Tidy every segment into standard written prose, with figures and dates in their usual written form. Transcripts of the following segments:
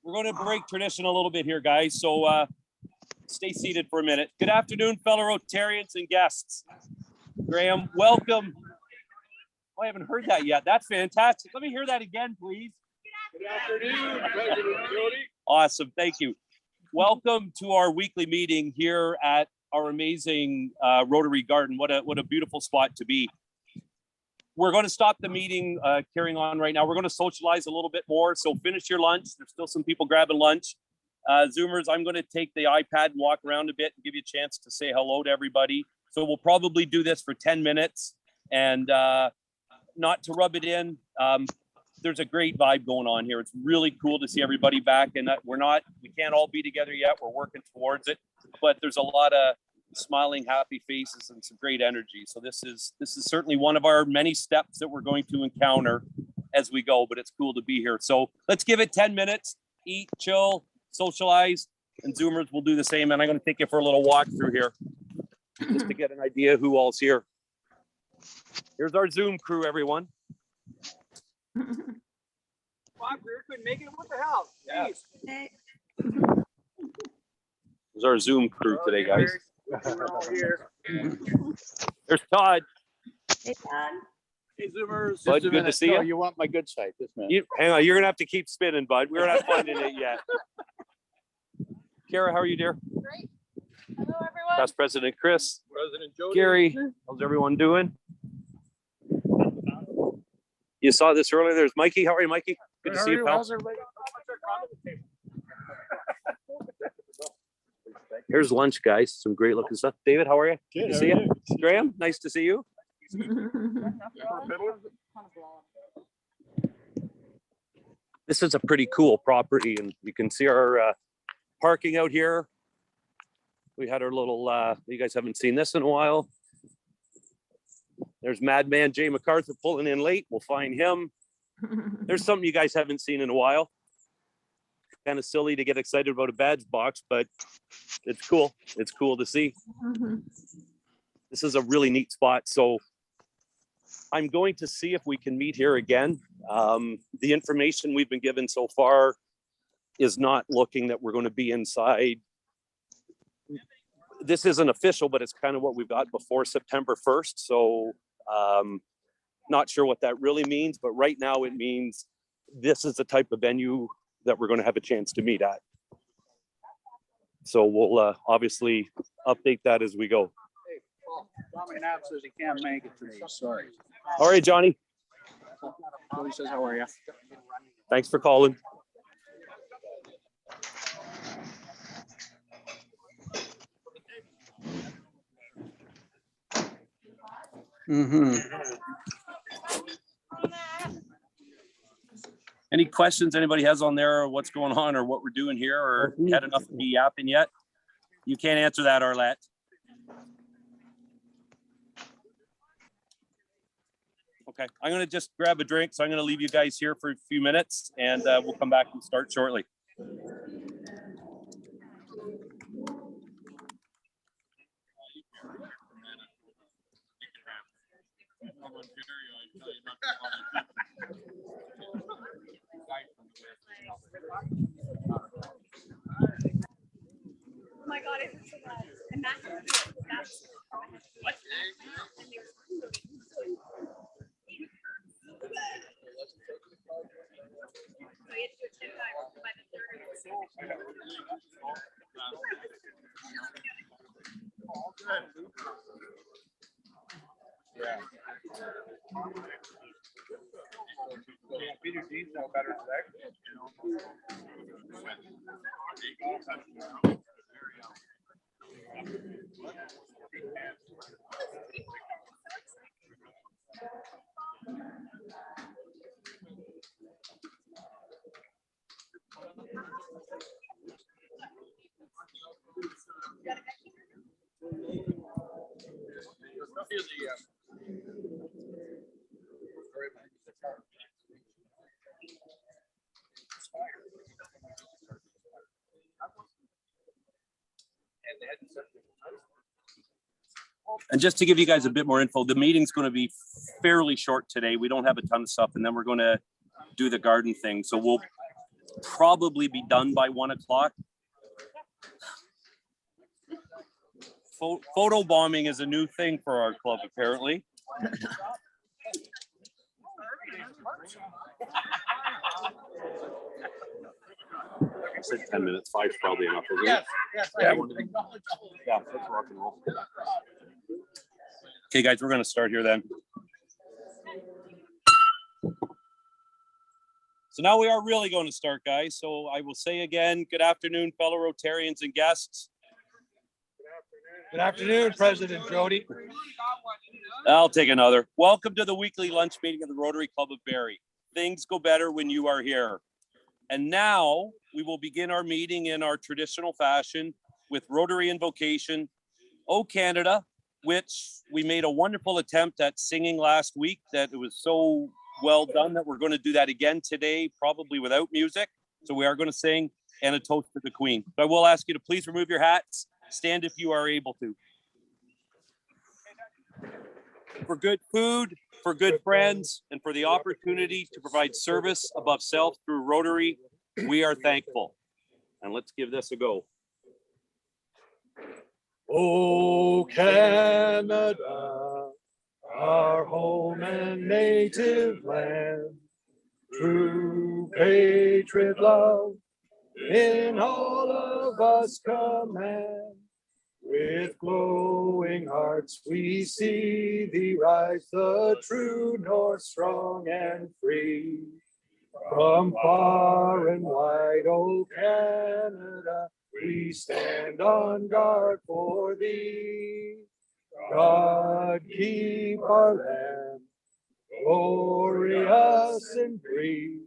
We're going to break tradition a little bit here, guys. So stay seated for a minute. Good afternoon, fellow Rotarians and guests. Graham, welcome. Oh, I haven't heard that yet. That's fantastic. Let me hear that again, please. Good afternoon, President Jody. Awesome. Thank you. Welcome to our weekly meeting here at our amazing Rotary Garden. What a beautiful spot to be. We're going to stop the meeting carrying on right now. We're going to socialize a little bit more. So finish your lunch. There's still some people grabbing lunch. Zoomers, I'm going to take the iPad and walk around a bit and give you a chance to say hello to everybody. So we'll probably do this for 10 minutes and not to rub it in. There's a great vibe going on here. It's really cool to see everybody back, and we can't all be together yet. We're working towards it, but there's a lot of smiling, happy faces and some great energy. So this is certainly one of our many steps that we're going to encounter as we go, but it's cool to be here. So let's give it 10 minutes, eat, chill, socialize, and Zoomers will do the same. And I'm going to take you for a little walk through here just to get an idea who all's here. Here's our Zoom crew, everyone. Bob Greer couldn't make it. What the hell? Yeah. There's our Zoom crew today, guys. We're all here. There's Todd. Hey, Todd. Hey, Zoomers. Bud, good to see you. You want my good side this minute. Hang on, you're gonna have to keep spinning, Bud. We're not finding it yet. Kara, how are you, dear? Great. Hello, everyone. Past President Chris. President Jody. Gary, how's everyone doing? You saw this earlier. There's Mikey. How are you, Mikey? Good to see you, pal. Here's lunch, guys. Some great looking stuff. David, how are you? Good to see you. Graham, nice to see you. This is a pretty cool property, and you can see our parking out here. We had our little, you guys haven't seen this in a while. There's Madman Jay MacArthur pulling in late. We'll find him. There's something you guys haven't seen in a while. Kind of silly to get excited about a badge box, but it's cool. It's cool to see. This is a really neat spot. So I'm going to see if we can meet here again. The information we've been given so far is not looking that we're going to be inside. This isn't official, but it's kind of what we've got before September 1st. So not sure what that really means, but right now it means this is the type of venue that we're going to have a chance to meet at. So we'll obviously update that as we go. Hey, Paul, Tommy Knapp says he can't make it today. Sorry. All right, Johnny. He says, how are you? Thanks for calling. Any questions anybody has on there, or what's going on, or what we're doing here, or had enough of me yapping yet? You can't answer that, Arlette. Okay, I'm gonna just grab a drink, so I'm gonna leave you guys here for a few minutes, and we'll come back and start shortly. Oh my God, it's so bad. Imagine that's what? So you have to do it 10 times by the third. Yeah. Peter Dean's no better today. And just to give you guys a bit more info, the meeting's going to be fairly short today. We don't have a ton of stuff, and then we're going to do the garden thing. So probably be done by 1 o'clock. Photo bombing is a new thing for our club, apparently. I said 10 minutes, 5 is probably enough. Isn't it? Yes. Yeah, let's rock and roll. Okay, guys, we're going to start here then. So now we are really going to start, guys. So I will say again, good afternoon, fellow Rotarians and guests. Good afternoon, President Jody. I'll take another. Welcome to the weekly lunch meeting of the Rotary Club of Barrie. Things go better when you are here. And now we will begin our meeting in our traditional fashion with Rotary Invocation, O Canada, which we made a wonderful attempt at singing last week that it was so well done that we're going to do that again today, probably without music. So we are going to sing and a toast to the Queen. But I will ask you to please remove your hats. Stand if you are able to. For good food, for good friends, and for the opportunity to provide service above self through Rotary, we are thankful. And let's give this a go. Oh, Canada, our home and native land, true patriot love in all of us command. With glowing hearts we see thee rise, the true north, strong and free. From far and wide, O Canada, we stand on guard for thee. God keep our land glorious and free.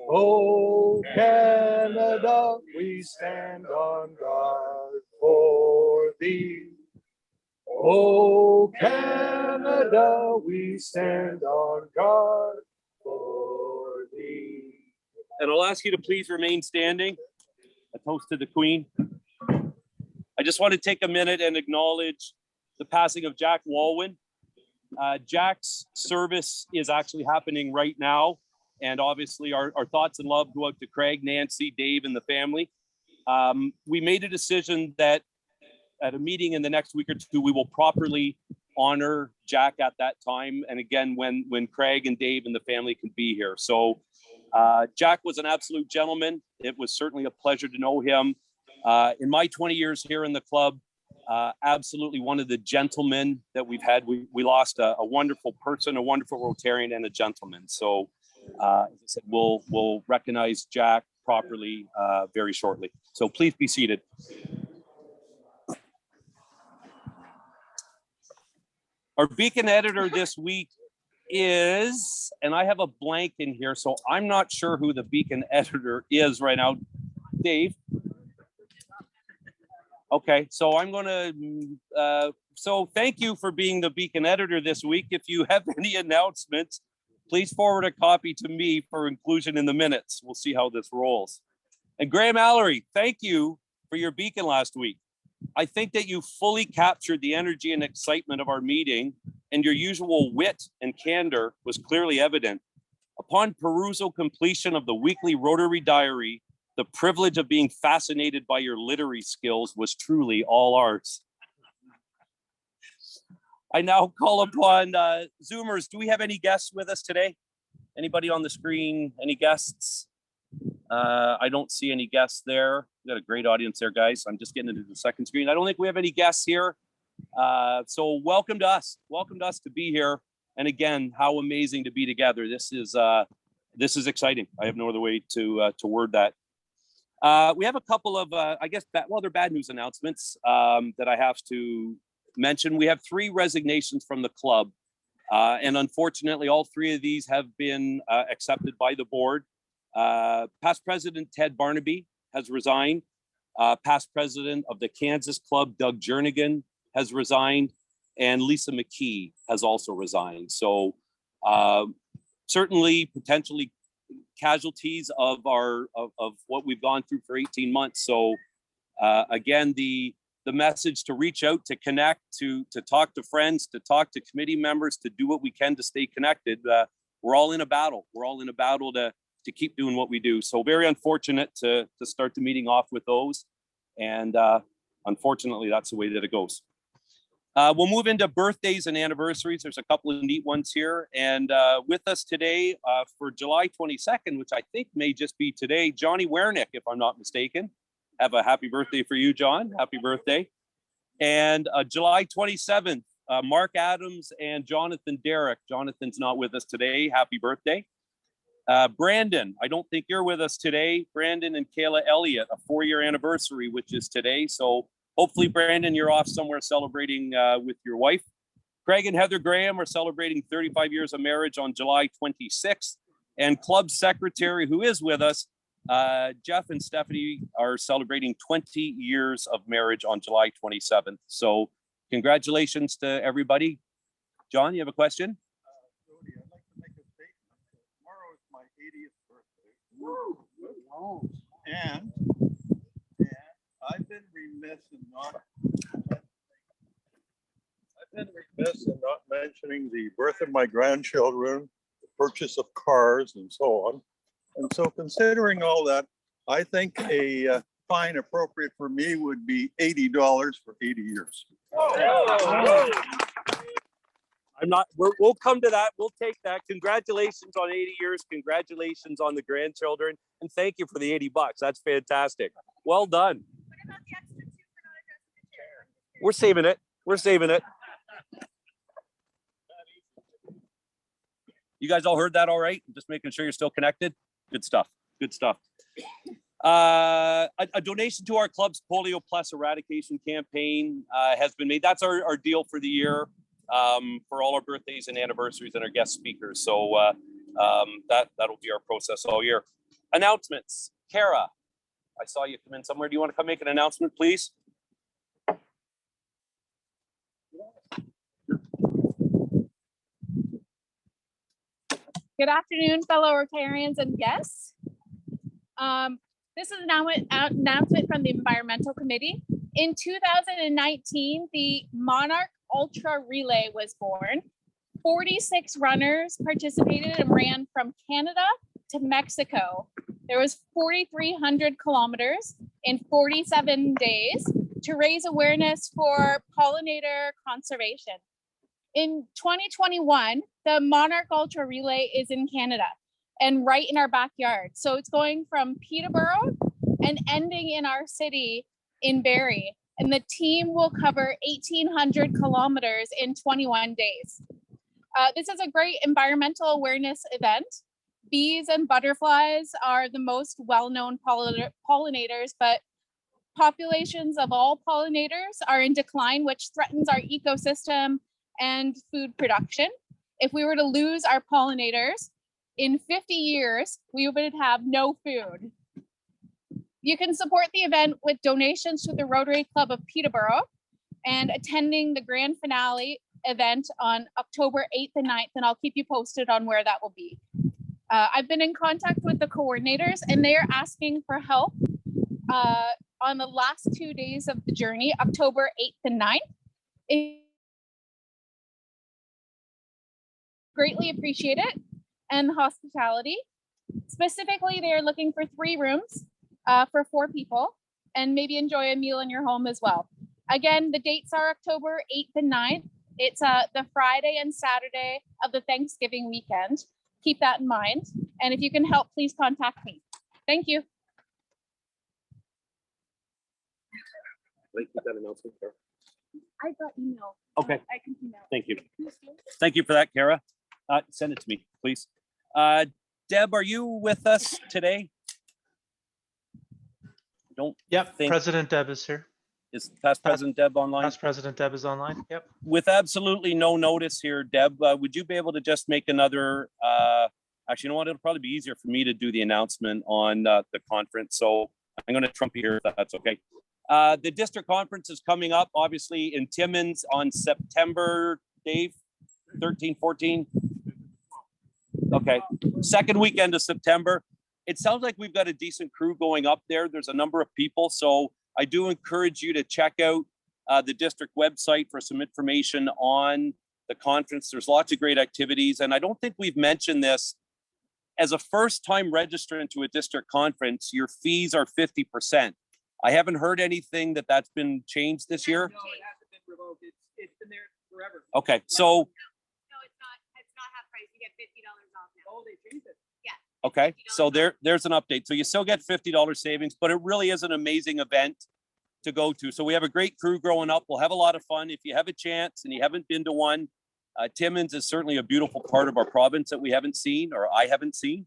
O Canada, we stand on guard for thee. O Canada, we stand on guard for thee. And I'll ask you to please remain standing. A toast to the Queen. I just want to take a minute and acknowledge the passing of Jack Walwyn. Jack's service is actually happening right now. And obviously our thoughts and love go out to Craig, Nancy, Dave, and the family. We made a decision that at a meeting in the next week or two, we will properly honor Jack at that time. And again, when Craig and Dave and the family can be here. So Jack was an absolute gentleman. It was certainly a pleasure to know him. In my 20 years here in the club, absolutely one of the gentlemen that we've had. We lost a wonderful person, a wonderful Rotarian, and a gentleman. So as I said, we'll recognize Jack properly very shortly. So please be seated. Our Beacon editor this week is, and I have a blank in here, so I'm not sure who the Beacon editor is right now. Dave? Okay, so I'm going to, so thank you for being the Beacon editor this week. If you have any announcements, please forward a copy to me for inclusion in the minutes. We'll see how this rolls. And Graham Allery, thank you for your Beacon last week. I think that you fully captured the energy and excitement of our meeting, and your usual wit and candor was clearly evident. Upon perusal completion of the weekly Rotary Diary, the privilege of being fascinated by your literary skills was truly all ours. I now call upon Zoomers. Do we have any guests with us today? Anybody on the screen? Any guests? I don't see any guests there. We've got a great audience there, guys. I'm just getting into the second screen. I don't think we have any guests here. So welcome to us. Welcome to us to be here. And again, how amazing to be together. This is exciting. I have no other way to word that. We have a couple of, I guess, they're bad news announcements that I have to mention. We have 3 resignations from the club. And unfortunately, all 3 of these have been accepted by the board. Past President Ted Barnaby has resigned. Past President of the Kansas Club, Doug Jernigan, has resigned. And Lisa McKee has also resigned. So certainly, potentially casualties of what we've gone through for 18 months. So again, the message to reach out, to connect, to talk to friends, to talk to committee members, to do what we can to stay connected. We're all in a battle. We're all in a battle to keep doing what we do. So very unfortunate to start the meeting off with those. And unfortunately, that's the way that it goes. We'll move into birthdays and anniversaries. There's a couple of neat ones here. And with us today for July 22nd, which I think may just be today, Johnny Wernick, if I'm not mistaken. Have a happy birthday for you, John. Happy birthday. And July 27th, Mark Adams and Jonathan Derrick. Jonathan's not with us today. Happy birthday. Brandon, I don't think you're with us today. Brandon and Kayla Elliott, a 4-year anniversary, which is today. So hopefully, Brandon, you're off somewhere celebrating with your wife. Craig and Heather Graham are celebrating 35 years of marriage on July 26th. And club secretary, who is with us, Jeff and Stephanie, are celebrating 20 years of marriage on July 27th. So congratulations to everybody. John, you have a question? Jody, I'd like to make a statement. Tomorrow is my 80th birthday. Woo. And I've been remiss in not mentioning the birth of my grandchildren, the purchase of cars, and so on. And so, considering all that, I think a fine appropriate for me would be $80 for 80 years. We'll come to that. We'll take that. Congratulations on 80 years. Congratulations on the grandchildren. And thank you for the $80. That's fantastic. Well done. What about the extra 2 for not addressing the chair? We're saving it. We're saving it. You guys all heard that all right? Just making sure you're still connected. Good stuff. Good stuff. A donation to our club's Polio Plus eradication campaign has been made. That's our deal for the year for all our birthdays and anniversaries and our guest speakers. So that'll be our process all year. Announcements. Kara, I saw you come in somewhere. Do you want to come make an announcement, please? Good afternoon, fellow Rotarians and guests. This is an announcement from the Environmental Committee. In 2019, the Monarch Ultra Relay was born. 46 runners participated and ran from Canada to Mexico. There was 4,300 kilometers in 47 days to raise awareness for pollinator conservation. In 2021, the Monarch Ultra Relay is in Canada and right in our backyard. So it's going from Peterborough and ending in our city in Barrie. And the team will cover 1,800 kilometers in 21 days. This is a great environmental awareness event. Bees and butterflies are the most well-known pollinators, but populations of all pollinators are in decline, which threatens our ecosystem and food production. If we were to lose our pollinators, in 50 years, we would have no food. You can support the event with donations to the Rotary Club of Peterborough and attending the grand finale event on October 8th and 9th, and I'll keep you posted on where that will be. I've been in contact with the coordinators and they are asking for help on the last 2 days of the journey, October 8th and 9th. Greatly appreciate it and the hospitality. Specifically, they're looking for 3 rooms for 4 people and maybe enjoy a meal in your home as well. Again, the dates are October 8th and 9th. It's the Friday and Saturday of the Thanksgiving weekend. Keep that in mind. And if you can help, please contact me. Thank you. Wait, get that announcement, Kara. I got email. Okay. I can email. Thank you. Thank you for that, Kara. Send it to me, please. Deb, are you with us today? Yep, President Deb is here. Is past President Deb online? Past President Deb is online. Yep. With absolutely no notice here, Deb, would you be able to just make another, actually, you know what, it'll probably be easier for me to do the announcement on the conference. So I'm going to trump you here if that's okay. The district conference is coming up, obviously, in Timmins on September, Dave, 13, 14. Okay, second weekend of September. It sounds like we've got a decent crew going up there. There's a number of people. So I do encourage you to check out the district website for some information on the conference. There's lots of great activities. And I don't think we've mentioned this as a first-time registrant to a district conference, your fees are 50%. I haven't heard anything that's been changed this year. No, it hasn't been revoked. It's been there forever. Okay, so, No, it's not half price. You get $50 off now. Oh, they changed it. okay, so there's an update. So you still get $50 savings, but it really is an amazing event to go to. So we have a great crew growing up. We'll have a lot of fun. If you have a chance and you haven't been to one, Timmins is certainly a beautiful part of our province that we haven't seen, or I haven't seen,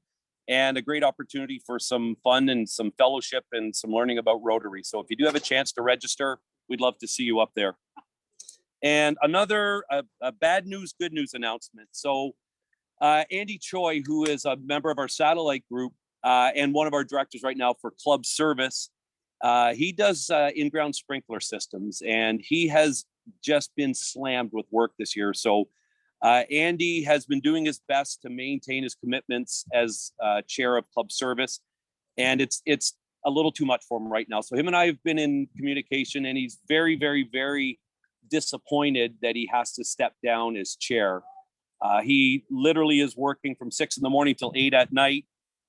and a great opportunity for some fun and some fellowship and some learning about Rotary. So if you do have a chance to register, we'd love to see you up there. And another bad news, good news announcement. So Andy Choi, who is a member of our satellite group and one of our directors right now for club service, he does in-ground sprinkler systems, and he has just been slammed with work this year. So Andy has been doing his best to maintain his commitments as chair of club service, and it's a little too much for him right now. So him and I have been in communication, and he's very, very, very disappointed that he has to step down as chair. He literally is working from 6 a.m. till 8 p.m.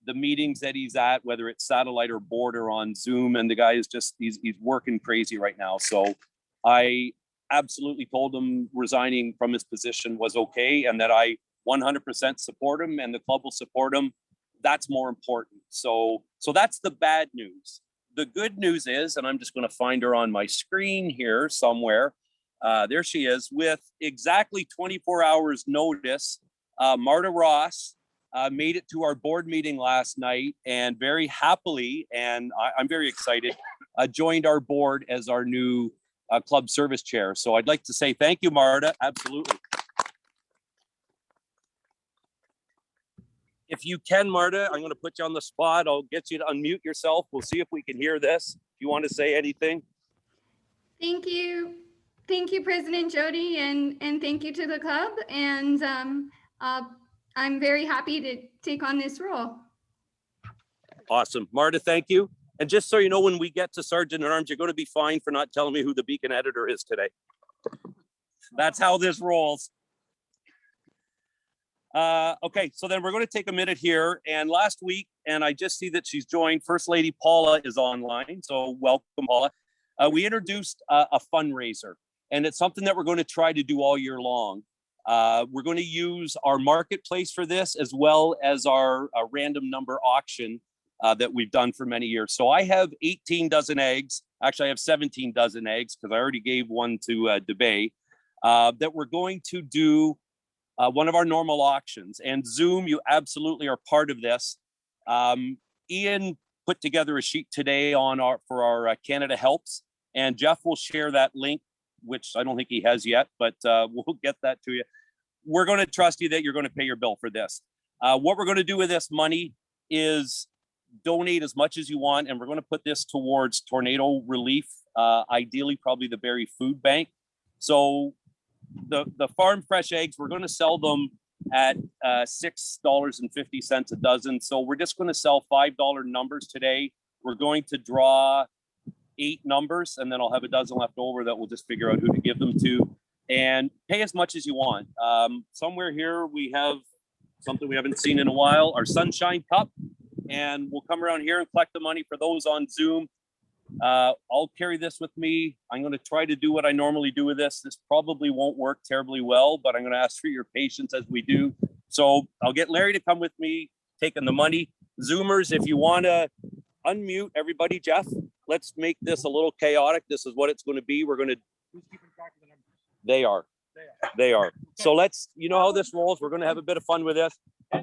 The meetings that he's at, whether it's satellite or board or on Zoom, and the guy is just, he's working crazy right now. So I absolutely told him resigning from his position was okay, and that I 100% support him and the club will support him. That's more important. So that's the bad news. The good news is, and I'm just going to find her on my screen here somewhere. There she is. With exactly 24 hours notice, Marta Ross made it to our board meeting last night, and very happily, and I'm very excited, joined our board as our new club service chair. So I'd like to say thank you, Marta. Absolutely. If you can, Marta, I'm going to put you on the spot. I'll get you to unmute yourself. We'll see if we can hear this. If you want to say anything. Thank you. Thank you, President Jody, and thank you to the club. And I'm very happy to take on this role. Awesome. Marta, thank you. And just so you know, when we get to Sergeant at Arms, you're going to be fined for not telling me who the Beacon editor is today. That's how this rolls. Okay, so then we're going to take a minute here. And last week, and I just see that she's joined, First Lady Paula is online. So welcome, Paula. We introduced a fundraiser, and it's something that we're going to try to do all year long. We're going to use our marketplace for this, as well as our random number auction that we've done for many years. So I have 18 dozen eggs. Actually, I have 17 dozen eggs because I already gave one to DeBay, that we're going to do one of our normal auctions. And Zoom, you absolutely are part of this. Ian put together a sheet today for our Canada Helps, and Jeff will share that link, which I don't think he has yet, but we'll get that to you. We're going to trust you that you're going to pay your bill for this. What we're going to do with this money is donate as much as you want, and we're going to put this towards tornado relief, ideally probably the Barrie Food Bank. So the farm fresh eggs, we're going to sell them at $6.50 a dozen. So we're just going to sell $5 numbers today. We're going to draw 8 numbers, and then I'll have a dozen left over that we'll just figure out who to give them to, and pay as much as you want. Somewhere here we have something we haven't seen in a while, our Sunshine Cup, and we'll come around here and collect the money for those on Zoom. I'll carry this with me. I'm going to try to do what I normally do with this. This probably won't work terribly well, but I'm going to ask for your patience as we do. So I'll get Larry to come with me, taking the money. Zoomers, if you want to unmute everybody, Jeff, let's make this a little chaotic. This is what it's going to be. We're going to. Who's keeping track of the numbers? They are. So let's, you know how this rolls. We're going to have a bit of fun with this.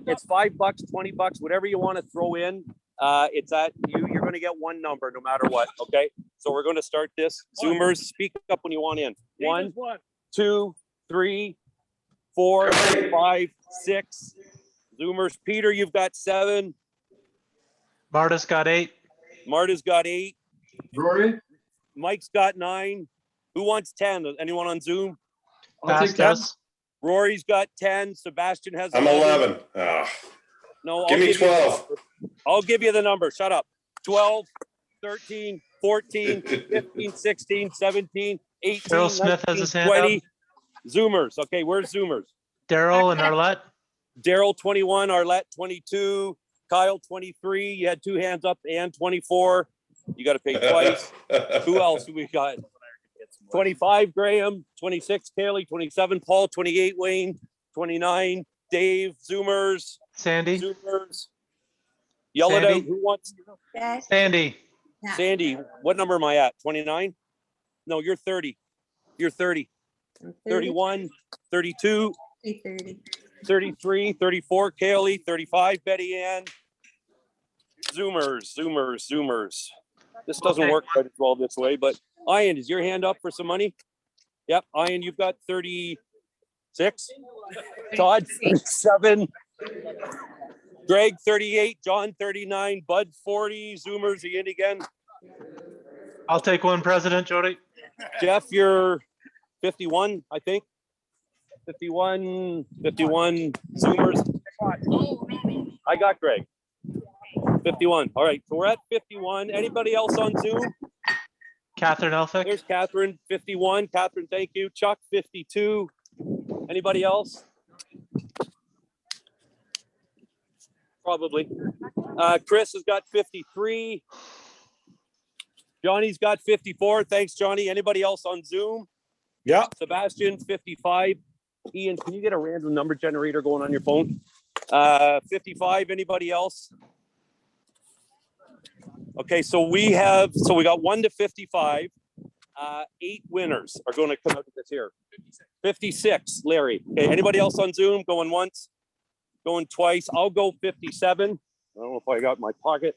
It's $5, $20, whatever you want to throw in. It's at you. You're going to get one number no matter what. Okay. So we're going to start this. Zoomers, speak up when you want in. 1, 2, 3, 4, 5, 6. Zoomers. Peter, you've got 7. Marta's got 8. Marta's got 8. Rory? Mike's got 9. Who wants 10? Anyone on Zoom? I'll take 10. Rory's got 10. Sebastian has I'm 11. No, Give me 12. I'll give you the number. Shut up. 12, 13, 14, 15, 16, 17, 18, Daryl Smith 19, has his hand 20. up. Zoomers. Okay, where's Zoomers? Daryl and Arlette. Daryl 21, Arlette 22, Kyle, 23. You had two hands up, and 24. You got to pay twice. Who else do we got? 25, Graham. 26, Kaylee. 27, Paul. 28, Wayne. 29, Dave. Zoomers. Sandy, Zoomers. Yell it out. Sandy. Who wants? Sandy, Sandy, what number am I at? 29? No, you're 30. You're 30. 31, 32, 33, 34, Kaylee, 35, Betty Ann. Zoomers. This doesn't work quite as well this way, but Ian, is your hand up for some money? Yep, Ian, you've got 36. Todd, 37. Greg, 38. John, 39. Bud, 40. Zoomers, are you in again? I'll take one, President Jody. Jeff, you're 51, I think. 51, Zoomers. I got Greg. 51. All right, so we're at 51. Anybody else on Zoom? Catherine Elphick. There's Catherine, 51. Catherine, thank you. Chuck, 52. Anybody else? Probably. Chris has got 53. Johnny's got 54. Thanks, Johnny. Anybody else on Zoom? Yeah. Sebastian, 55. Ian, can you get a random number generator going on your phone? 55. Anybody else? Okay, so we got 1 to 55. 8 winners are going to come out of this here. 56, Larry. Okay, anybody else on Zoom? Going once, going twice. I'll go 57. I don't know if I got my pocket.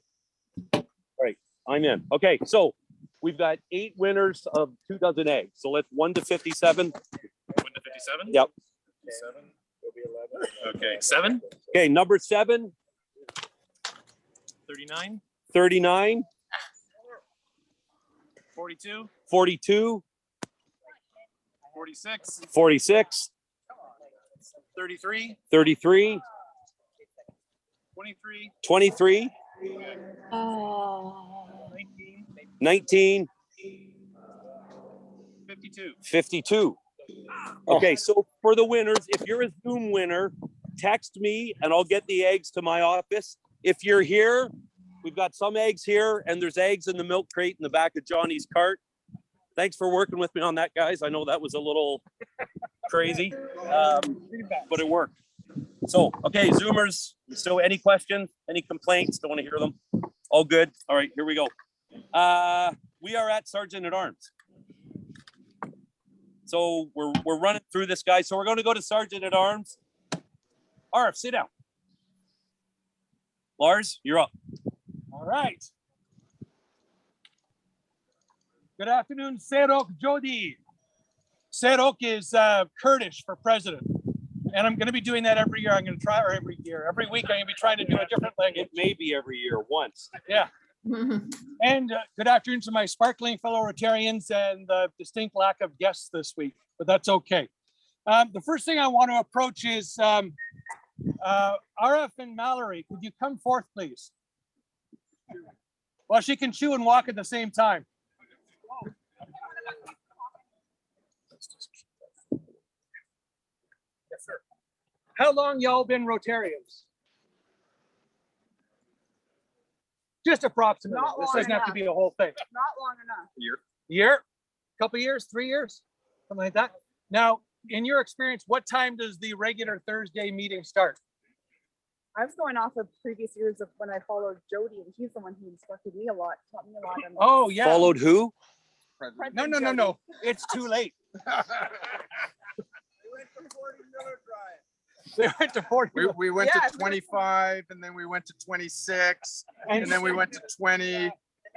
All right, I'm in. Okay, so we've got 8 winners of 2 dozen eggs. So let's 1 to 57. 1 to 57? Yep. 7. It'll be 11. Okay, 7. Okay, number 7. 39. 39. 42. 42. 46. 46. 33. 33. 23. 23. 19. 52. 52. Okay, so for the winners, if you're a Zoom winner, text me and I'll get the eggs to my office. If you're here, we've got some eggs here and there's eggs in the milk crate in the back of Johnny's cart. Thanks for working with me on that, guys. I know that was a little crazy, but it worked. So, okay, Zoomers, so any questions, any complaints? Don't want to hear them. All good. All right, here we go. We are at Sergeant at Arms. So we're running through this, guys. So we're going to go to Sergeant at Arms. Arf, sit down. Lars, you're up. All right. Good afternoon, Serok Jody. Serok is Kurdish for president. And I'm going to be doing that every year. I'm going to try, or every year. Every week, I'm going to be trying to do a different language. It may be every year once. Yeah. And good afternoon to my sparkling fellow Rotarians and the distinct lack of guests this week, but that's okay. The first thing I want to approach is RF and Mallory. Could you come forth, please? Well, she can chew and walk at the same time. Yes, sir. How long y'all been Rotarians? Just approximately. Not This long doesn't have to enough. be a whole thing. Not long enough. Year, couple years, 3 years, something like that. Now, in your experience, what time does the regular Thursday meeting start? I was going off of previous years of when I followed Jody, and he's the one who instructed me a lot, taught me a lot. On Oh, yeah. Followed who? President No. Jody. It's too late. We went to 40. They went to 40. We went Yeah, to 25 and then we went to 26 and then we went to 20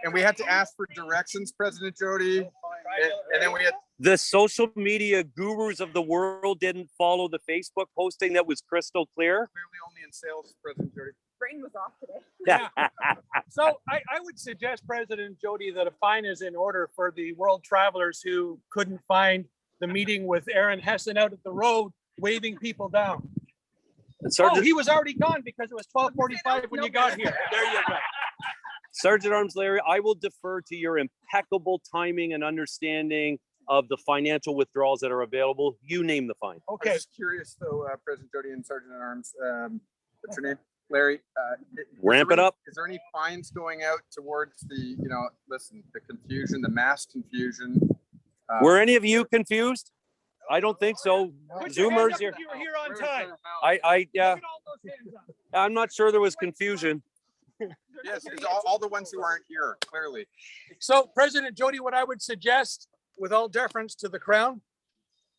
and we had to ask for directions, President Jody. And then we had The social media gurus of the world didn't follow the Facebook posting that was crystal clear. clearly only in sales, President Jody. Brain was off today. Yeah. So I would suggest, President Jody, that a fine is in order for the world travelers who couldn't find the meeting with Aaron Hessen out at the road, waving people down. Sergeant, Oh, he was already gone because it was 12:45 when you got here. There you go. Sergeant Arms Larry, I will defer to your impeccable timing and understanding of the financial withdrawals that are available. You name the fine. I'm Okay. just curious though, President Jody and Sergeant at Arms, what's your name? Larry, Ramp it up. Is there any fines going out towards the, listen, the confusion, the mass confusion? Were any of you confused? I don't think so. Put your hand Zoomers up here. if you were here on time. Yeah, Look at all those hands up. I'm not sure there was confusion. Yes, it's all the ones who aren't here, clearly. So President Jody, what I would suggest, with all deference to the Crown,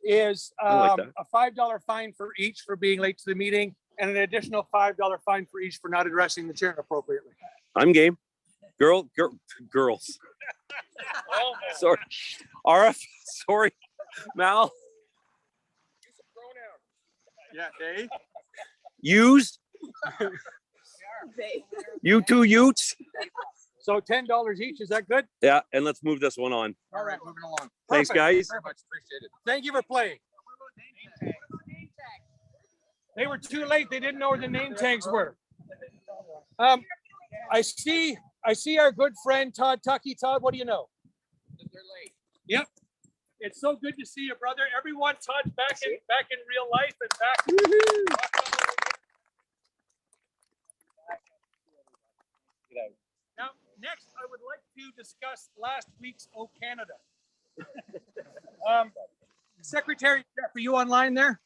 is like that. a $5 fine for each for being late to the meeting and an additional $5 fine for each for not addressing the chair appropriately. I'm game. Girls. Sorry. RF, sorry. Mal, Yeah, Dave? used. You two Utes. So $10 each, is that good? Yeah, and let's move this one on. All right, moving along. Thanks, Perfect. guys. Very much appreciated. Thank you for playing. They were too late. They didn't know where the name tags were. I see our good friend Todd Tucky. Todd, what do you know? They're late. Yep. It's so good to see you, brother. Everyone, Todd's back in real life and back. Now, next, I would like to discuss last week's O Canada. Secretary Jeff, are you online there?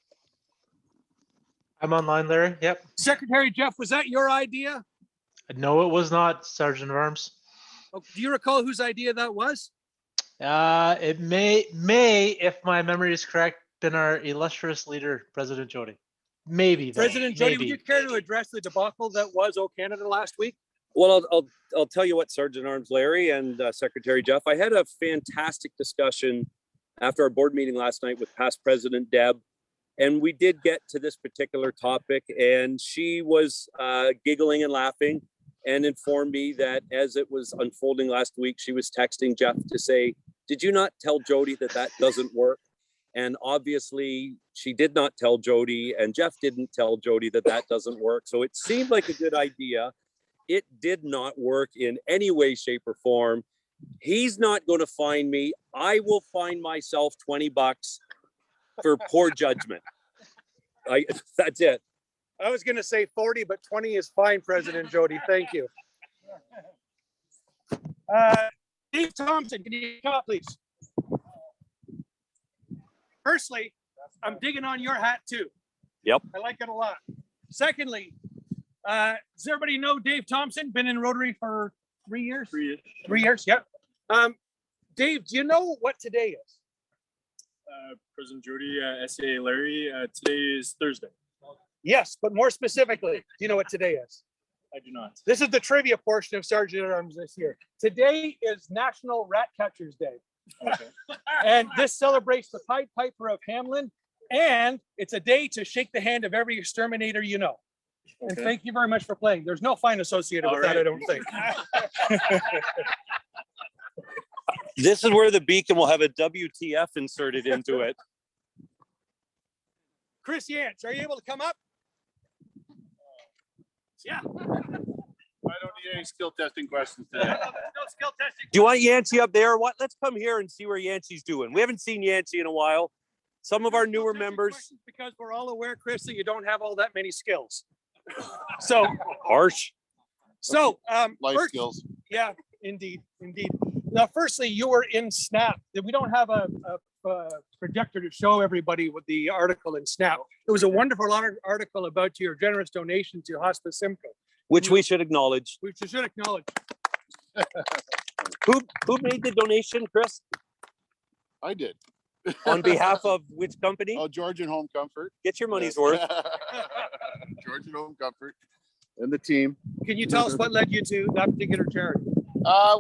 I'm online, Larry. Yep. Secretary Jeff, was that your idea? No, it was not, Sergeant of Arms. Oh, do you recall whose idea that was? It may, if my memory is correct, been our illustrious leader, President Jody. Maybe. though. President Jody, would Maybe. you care to address the debacle that was O Canada last week? Well, I'll tell you what, Sergeant Arms Larry and Secretary Jeff, I had a fantastic discussion after our board meeting last night with past President Deb, and we did get to this particular topic, and she was giggling and laughing and informed me that as it was unfolding last week, she was texting Jeff to say, "Did you not tell Jody that that doesn't work?" And obviously she did not tell Jody, and Jeff didn't tell Jody that that doesn't work. So it seemed like a good idea. It did not work in any way, shape, or form. He's not going to fine me. I will fine myself $20 for poor judgment. That's it. I was going to say 40, but 20 is fine, President Jody. Thank you. Dave Thompson, can you come up, please? Firstly, I'm digging on your hat too. Yep. I like it a lot. Secondly, does everybody know Dave Thompson? Been in Rotary for 3 years? 3 years. 3 years, yep. Dave, do you know what today is? President Jody, SCA Larry, today is Thursday. Yes, but more specifically, do you know what today is? I do not. This is the trivia portion of Sergeant at Arms this year. Today is National Rat Catchers Day. Okay. And this celebrates the Pied Piper of Hamlin. And it's a day to shake the hand of every exterminator you know. And Okay. thank you very much for playing. There's no fine associated with that, I don't think. This is where the beacon will have a WTF inserted into it. Chris Yance, are you able to come up? Yeah. I don't need any skill testing questions today. No skill testing. Do you want Yancey up there or what? Let's come here and see where Yancey's doing. We haven't seen Yancey in a while. Some of our newer members. Because we're all aware, Chris, that you don't have all that many skills. So Harsh. So, Life first- skills. yeah, indeed. Now, firstly, you were in Snap. We don't have a projector to show everybody with the article in Snap. It was a wonderful article about your generous donation to Hospice Simcoe, Which we should acknowledge. which you should acknowledge. Who made the donation, Chris? I did. On behalf of which company? Oh, George and Home Comfort. Get your money's worth. George and Home Comfort and the team. Can you tell us what led you to that particular charity?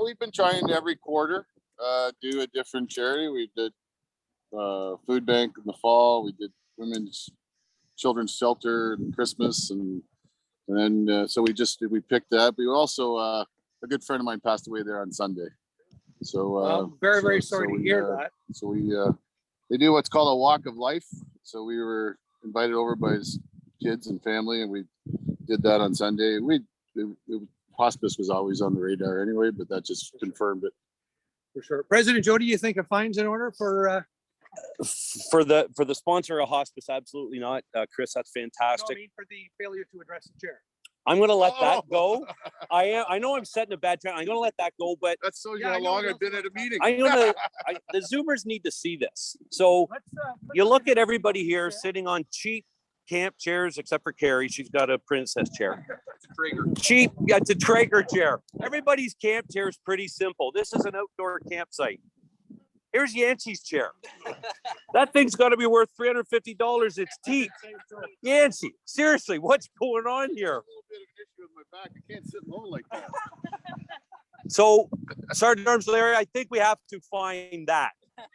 We've been trying to every quarter do a different charity. We did food bank in the fall. We did women's children's shelter and Christmas, and then so we picked that. We also a good friend of mine passed away there on Sunday. So I'm very sorry to hear that. So they do what's called a walk of life. So we were invited over by his kids and family, and we did that on Sunday. Hospice was always on the radar anyway, but that just confirmed it. For sure. President Jody, you think a fine's in order for? For the sponsor of hospice, absolutely not. Chris, that's No, I fantastic. mean for the failure to address the chair. I'm gonna let that go. I know I'm setting a bad trend. I'm gonna let that go, but That shows you Yeah, I how know long what I've been at a meeting. the Zoomers need to see this. So you look at everybody here sitting on cheap camp chairs, except for Carrie. She's got a princess chair. Cheap, yeah, it's a Traeger chair. Everybody's camp chair is pretty simple. This is an outdoor campsite. Here's Yancey's chair. That thing's got to be worth $350. It's teak. Yancey, seriously, what's going on here? A little bit of an issue with my back. I can't sit low like that. So, Sergeant Arms Larry, I think we have to find that. I'm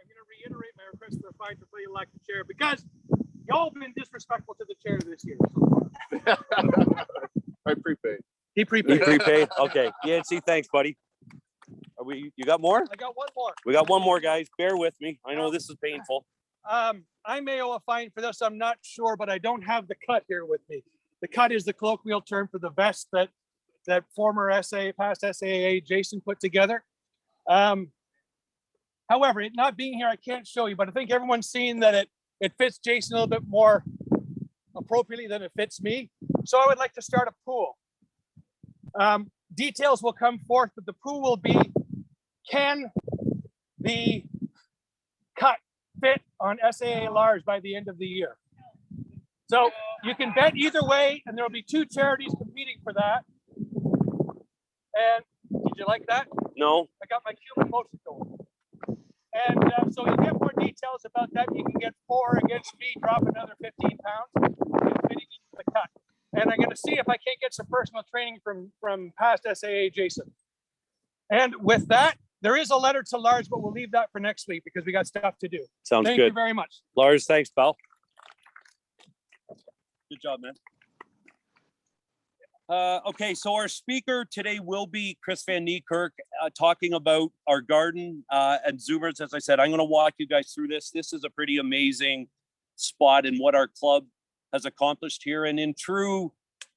gonna reiterate my request for a fine to play elected chair because y'all been disrespectful to the chair this year so far. I prepaid. He You prepaid. prepaid? Okay. Yancey, thanks, buddy. You got more? I got one more. We got one more, guys. Bear with me. I know this is painful. I may owe a fine for this. I'm not sure, but I don't have the cut here with me. The cut is the colloquial term for the vest that former past SAA Jason put together. However, it not being here, I can't show you, but I think everyone's seen that it fits Jason a little bit more appropriately than it fits me. So I would like to start a pool. Details will come forth, but the pool will be, can the cut fit on SAA large by the end of the year? So you can bet either way, and there will be two charities competing for that. And did you like that? No? I got my Cuban motion going. And so you get more details about that. You can get 4 against me, drop another 15 pounds, and fitting into the cut. And I'm going to see if I can't get some personal training from past SAA Jason. And with that, there is a letter to Lars, but we'll leave that for next week because we got stuff to do. Sounds Thank good. you very much. Lars, thanks, pal. Good job, man. Okay, so our speaker today will be Chris Van Niekerk, talking about our garden and Zoomers. As I said, I'm going to walk you guys through this. This is a pretty amazing spot in what our club has accomplished here. And in true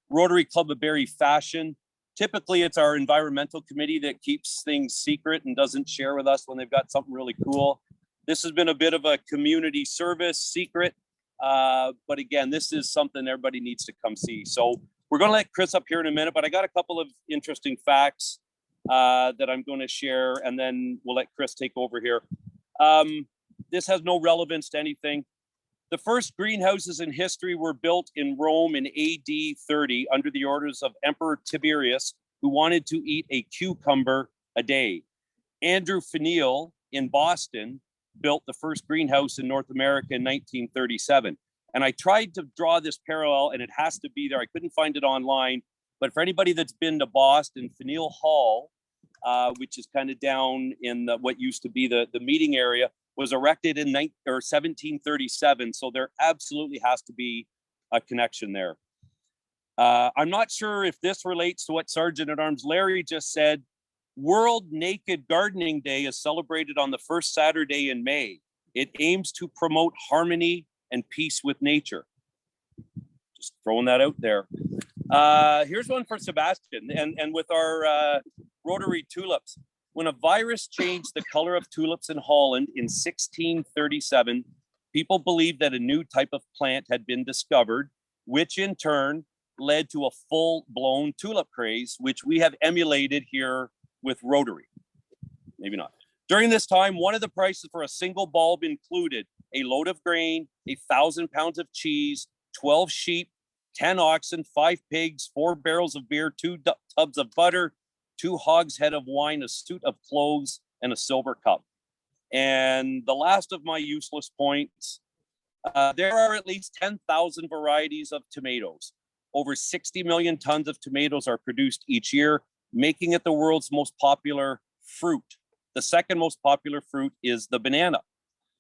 Rotary Club of Barrie fashion, typically it's our environmental committee that keeps things secret and doesn't share with us when they've got something really cool. This has been a bit of a community service secret. But again, this is something everybody needs to come see. So we're going to let Chris up here in a minute, but I got a couple of interesting facts that I'm going to share, and then we'll let Chris take over here. This has no relevance to anything. The first greenhouses in history were built in Rome in AD 30 under the orders of Emperor Tiberius, who wanted to eat a cucumber a day. Andrew Finial in Boston built the first greenhouse in North America in 1937. And I tried to draw this parallel, and it has to be there. I couldn't find it online, but for anybody that's been to Boston, Faneuil Hall, which is kind of down in what used to be the meeting area, was erected in 1737. So there absolutely has to be a connection there. I'm not sure if this relates to what Sergeant at Arms Larry just said. World Naked Gardening Day is celebrated on the first Saturday in May. It aims to promote harmony and peace with nature. Just throwing that out there. Here's one for Sebastian and with our Rotary tulips. When a virus changed the color of tulips in Holland in 1637, people believed that a new type of plant had been discovered, which in turn led to a full-blown tulip craze, which we have emulated here with Rotary. Maybe not. During this time, one of the prices for a single bulb included a load of grain, 1,000 pounds of cheese, 12 sheep, 10 oxen, 5 pigs, 4 barrels of beer, 2 tubs of butter, 2 hogshead of wine, a suit of clothes, and a silver cup. And the last of my useless points, there are at least 10,000 varieties of tomatoes. Over 60 million tons of tomatoes are produced each year, making it the world's most popular fruit. The second most popular fruit is the banana.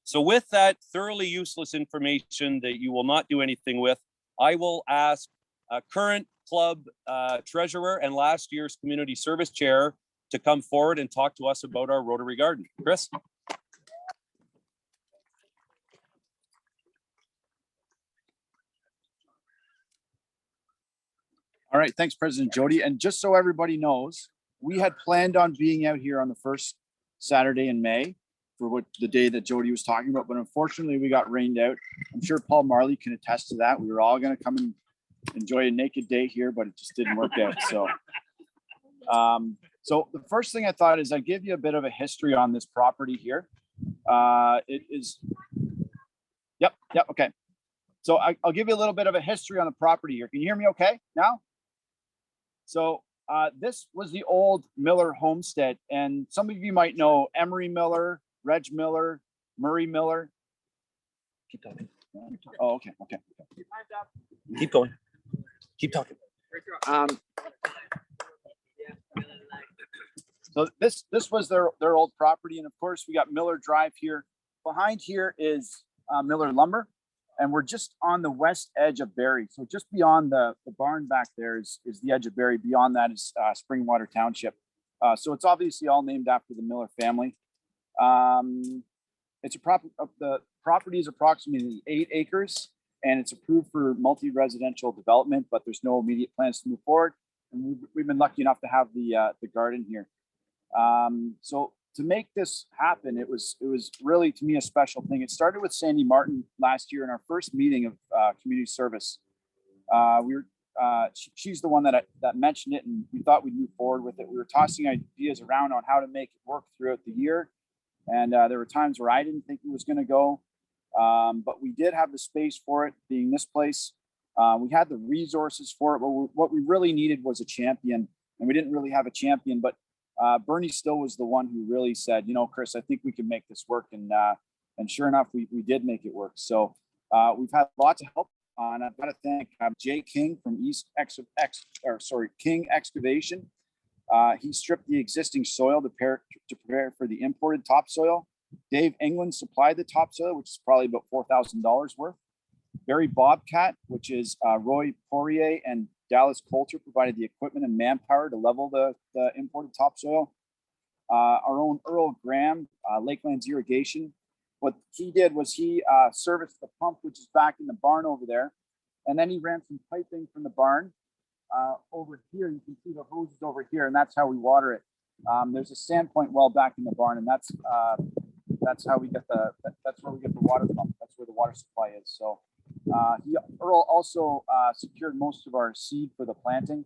So with that thoroughly useless information that you will not do anything with, I will ask current club treasurer and last year's community service chair to come forward and talk to us about our Rotary Garden. Chris? All right, thanks, President Jody. And just so everybody knows, we had planned on being out here on the first Saturday in May for the day that Jody was talking about, but unfortunately we got rained out. I'm sure Paul Marley can attest to that. We were all going to come and enjoy a naked day here, but it just didn't work out. So the first thing I thought is I'd give you a bit of a history on this property here. It is, yep, okay. So I'll give you a little bit of a history on the property here. Can you hear me okay now? So this was the old Miller homestead, and some of you might know Emery Miller, Reg Miller, Murray Miller. Keep talking. Oh, okay. Keep going. Keep talking. So this was their old property, and of course we got Miller Drive here. Behind here is Miller Lumber, and we're just on the west edge of Barrie. So just beyond the barn back there is the edge of Barrie. Beyond that is Springwater Township. So it's obviously all named after the Miller family. It's the property is approximately 8 acres, and it's approved for multi-residential development, but there's no immediate plans to move forward. And we've been lucky enough to have the garden here. So to make this happen, it was really, to me, a special thing. It started with Sandy Martin last year in our first meeting of community service. She's the one that mentioned it, and we thought we'd move forward with it. We were tossing ideas around on how to make it work throughout the year. And there were times where I didn't think it was going to go, but we did have the space for it, being this place. We had the resources for it, but what we really needed was a champion, and we didn't really have a champion. But Bernie Still was the one who really said, Chris, I think we can make this work, and sure enough, we did make it work. So we've had lots of help. And I've got to thank Jay King from King Excavation. He stripped the existing soil to prepare for the imported topsoil. Dave England supplied the topsoil, which is probably about $4,000 worth. Barry Bobcat, which is Roy Poirier and Dallas Coulter, provided the equipment and manpower to level the imported topsoil. Our own Earl Graham, Lakelands Irrigation. What he did was he serviced the pump, which is back in the barn over there. And then he ran some piping from the barn over here. You can see the hoses over here, and that's how we water it. There's a Sandpoint well back in the barn, and that's how we get that's where we get the water pump. That's where the water supply is. So Earl also secured most of our seed for the planting.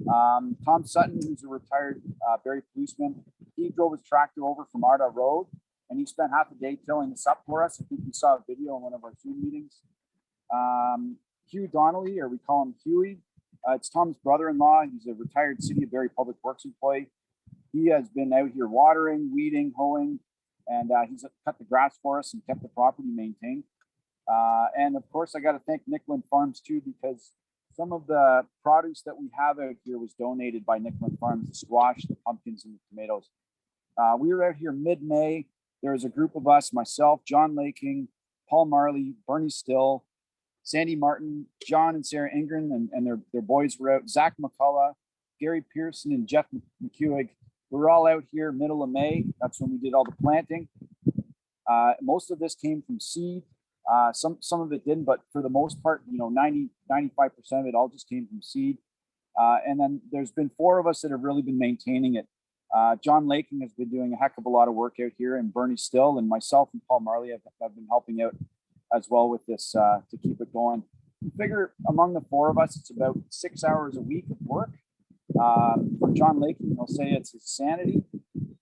Tom Sutton, who's a retired Barrie policeman, he drove his tractor over from Arda Road, and he spent half a day tilling this up for us. I think you saw a video in one of our Zoom meetings. Hugh Donnelly, or we call him Huey, it's Tom's brother-in-law. He's a retired City of Barrie Public Works employee. He has been out here watering, weeding, hoeing, and he's cut the grass for us and kept the property maintained. And of course, I got to thank Nicklin Farms too, because some of the produce that we have out here was donated by Nicklin Farms: the squash, the pumpkins, and the tomatoes. We were out here mid-May. There was a group of us, myself, John Laking, Paul Marley, Bernie Still, Sandy Martin, John and Sarah Ingren, and their boys were out. Zach McCullough, Gary Pearson, and Jeff McEwig. We were all out here middle of May. That's when we did all the planting. Most of this came from seed. Some of it didn't, but for the most part, 95% of it all just came from seed. And then there's been 4 of us that have really been maintaining it. John Laking has been doing a heck of a lot of work out here, and Bernie Still, and myself and Paul Marley have been helping out as well with this to keep it going. We figure among the 4 of us, it's about 6 hours a week of work. For John Laking, he'll say it's his sanity,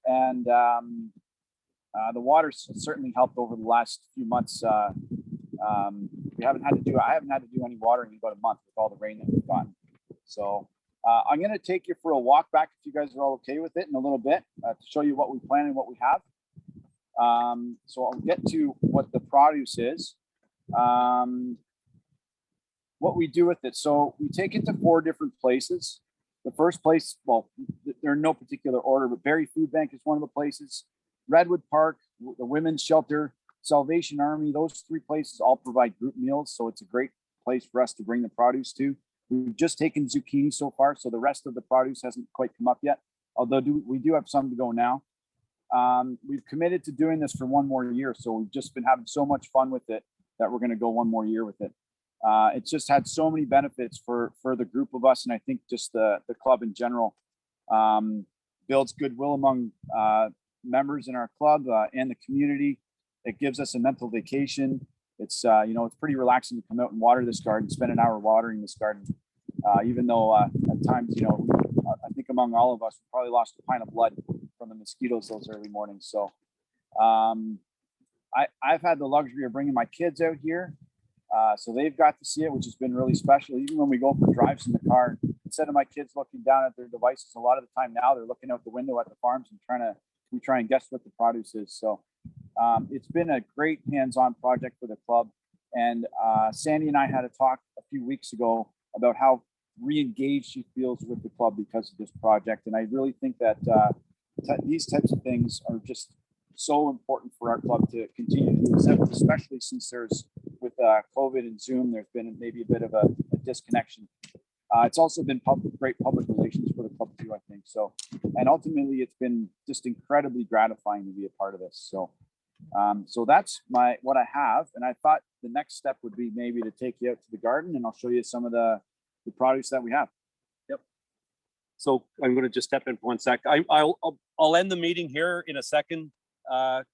and the water certainly helped over the last few months. I haven't had to do any watering in about a month with all the rain that we've gotten. So I'm going to take you for a walk back, if you guys are all okay with it, in a little bit to show you what we plan and what we have. So I'll get to what the produce is, what we do with it. So we take it to 4 different places. The first place, well, they're in no particular order, but Barrie Food Bank is one of the places. Redwood Park, the Women's Shelter, Salvation Army, those 3 places all provide group meals. So it's a great place for us to bring the produce to. We've just taken zucchini so far, so the rest of the produce hasn't quite come up yet, although we do have some to go now. We've committed to doing this for 1 more year, so we've just been having so much fun with it that we're going to go 1 more year with it. It's just had so many benefits for the group of us, and I think just the club in general. Builds goodwill among members in our club and the community. It gives us a mental vacation. it's it's pretty relaxing to come out and water this garden, spend an hour watering this garden. Even though at times, I think among all of us, we probably lost a pint of blood from the mosquitoes those early mornings. So I've had the luxury of bringing my kids out here. So they've got to see it, which has been really special. Even when we go for drives in the car, instead of my kids looking down at their devices, a lot of the time now they're looking out the window at the farms and try and guess what the produce is. So it's been a great hands-on project for the club. And Sandy and I had a talk a few weeks ago about how re-engaged she feels with the club because of this project. And I really think that these types of things are just so important for our club to continue to do, especially since with COVID and Zoom, there's been maybe a bit of a disconnection. It's also been great public relations for the club too, I think. So, and ultimately it's been just incredibly gratifying to be a part of this. So, so that's what I have. And I thought the next step would be maybe to take you out to the garden and I'll show you some of the products that we have. Yep. So I'm going to just step in for 1 sec. I'll end the meeting here in a second.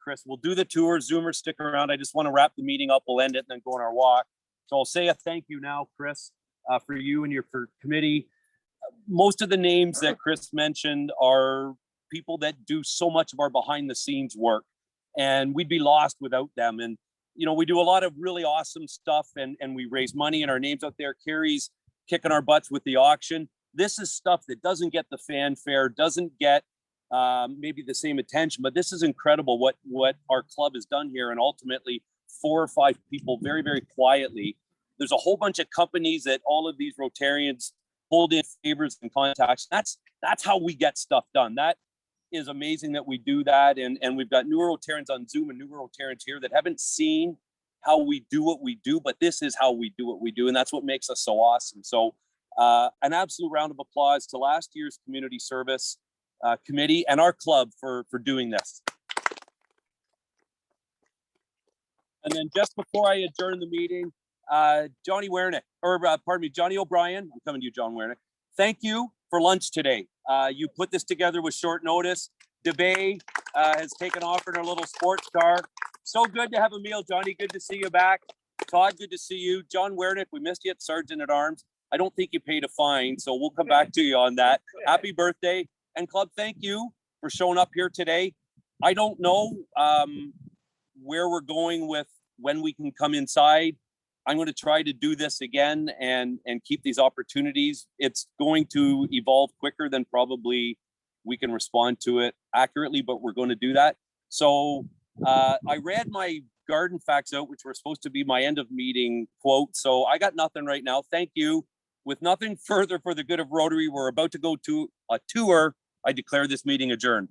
Chris, we'll do the tour. Zoomers, stick around. I just want to wrap the meeting up. We'll end it and then go on our walk. So I'll say a thank you now, Chris, for you and your committee. Most of the names that Chris mentioned are people that do so much of our behind the scenes work, and we'd be lost without them. And we do a lot of really awesome stuff, and we raise money, and our names out there. Carrie's kicking our butts with the auction. This is stuff that doesn't get the fanfare, doesn't get maybe the same attention, but this is incredible what our club has done here. And ultimately 4 or 5 people very, very quietly. There's a whole bunch of companies that all of these Rotarians hold in favors and contacts. That's how we get stuff done. That is amazing that we do that. And we've got newer Rotarians on Zoom and newer Rotarians here that haven't seen how we do what we do, but this is how we do what we do. And that's what makes us so awesome. So an absolute round of applause to last year's community service committee and our club for doing this. And then just before I adjourn the meeting, Johnny Wernick, Johnny O'Brien, I'm coming to you, John Wernick. Thank you for lunch today. You put this together with short notice. DeBay has taken off in our little sports car. So good to have a meal, Johnny. Good to see you back. Todd, good to see you. John Wernick, we missed you at Sergeant at Arms. I don't think you paid a fine, so we'll come back to you on that. Happy birthday. And club, thank you for showing up here today. I don't know where we're going with when we can come inside. I'm going to try to do this again and keep these opportunities. It's going to evolve quicker than probably we can respond to it accurately, but we're going to do that. So I read my garden facts out, which were supposed to be my end of meeting quote. So I got nothing right now. Thank you. With nothing further for the good of Rotary, we're about to go to a tour. I declare this meeting adjourned.